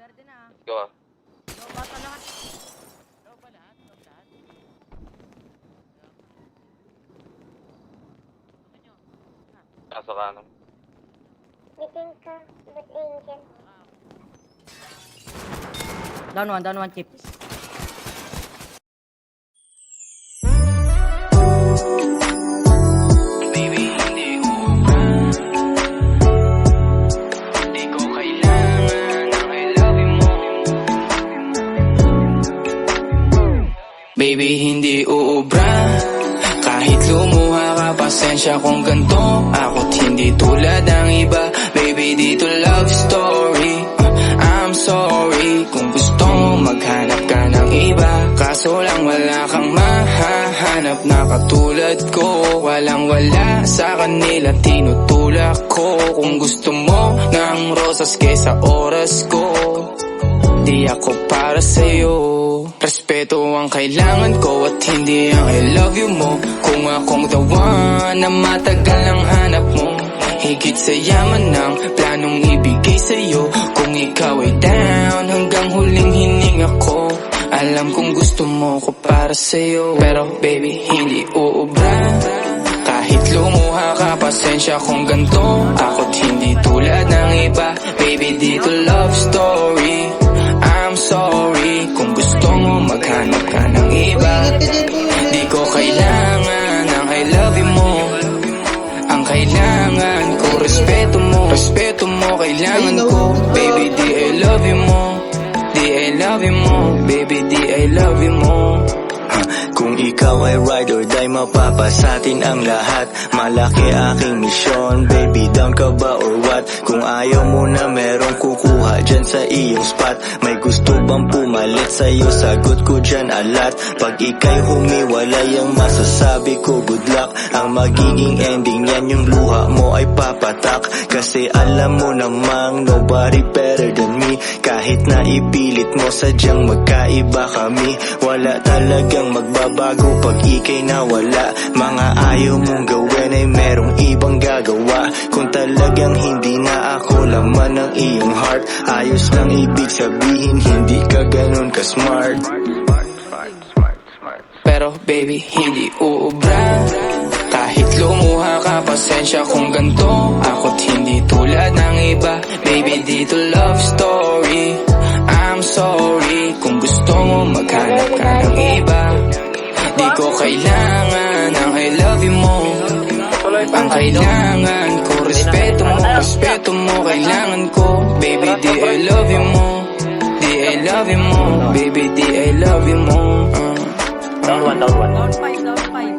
Verde na. Go. Low bata lahat. Low ba lahat? Low lahat? Tukan nyo. Nasa kanan. Bitin ka, but angel. Down one, chip. Baby, hindi ubra. Di ko kailangan ng I love you mo. Baby, hindi uubra. Kahit lumuha ka, pasensya kung ganto. Ako't hindi tulad ng iba. Baby, dito love story. I'm sorry kung gusto mo maghanap ka ng iba. Kaso lang wala kang mahahanap na katulad ko. Walang wala sa kanila, tinutulak ko. Kung gusto mo ng rosas kesa oras ko, di ako para sa'yo. Respeto ang kailangan ko at hindi ang I love you mo. Kung akong the one na matagal ang hanap mo, higit sa yaman ng planong ibigay sa'yo. Kung ikaw ay down hanggang huling hininga ko, alam kong gusto mo ko para sa'yo. Pero baby, hindi uubra. Kahit lumuha ka, pasensya kung ganto. Ako't hindi tulad ng iba. Baby, dito love story. I'm sorry kung gusto mo maghanap ka ng iba. Di ko kailangan ng I love you mo. Ang kailangan ko, respeto mo. Respeto mo, kailangan ko. Baby, di I love you mo. Di I love you mo. Baby, di I love you mo. Kung ikaw ay ride or die, mapapasatin ang lahat. Malaki aking misyon, baby, down ka ba or what? Kung ayaw mo na merong kukuha dyan sa iyong spot. May gusto bang pumalit sa'yo? Sagot ko dyan alat. Pag ika'y humiwalay, ang masasabi ko good luck. Ang magiging ending yan, yung luha mo ay papatak. Kasi alam mo namang nobody better than me. Kahit na ipilit mo, sadyang magkaiba kami. Wala talagang magbabago pag ika'y nawala. Mga ayaw mong gawin ay merong ibang gagawa. Kung talagang hindi na ako laman ng iyong heart, ayos lang ibig sabihin, hindi ka ganun ka smart. Pero baby, hindi uubra. Kahit lumuha ka, pasensya kung ganto. Ako't hindi tulad ng iba. Baby, dito love story. I'm sorry kung gusto mo maghanap ka ng iba. Di ko kailangan ng I love you mo. Ang kailangan ko, respeto mo. Respeto mo, kailangan ko. Baby, di I love you mo. Di I love you mo. Baby, di I love you mo. Down 5.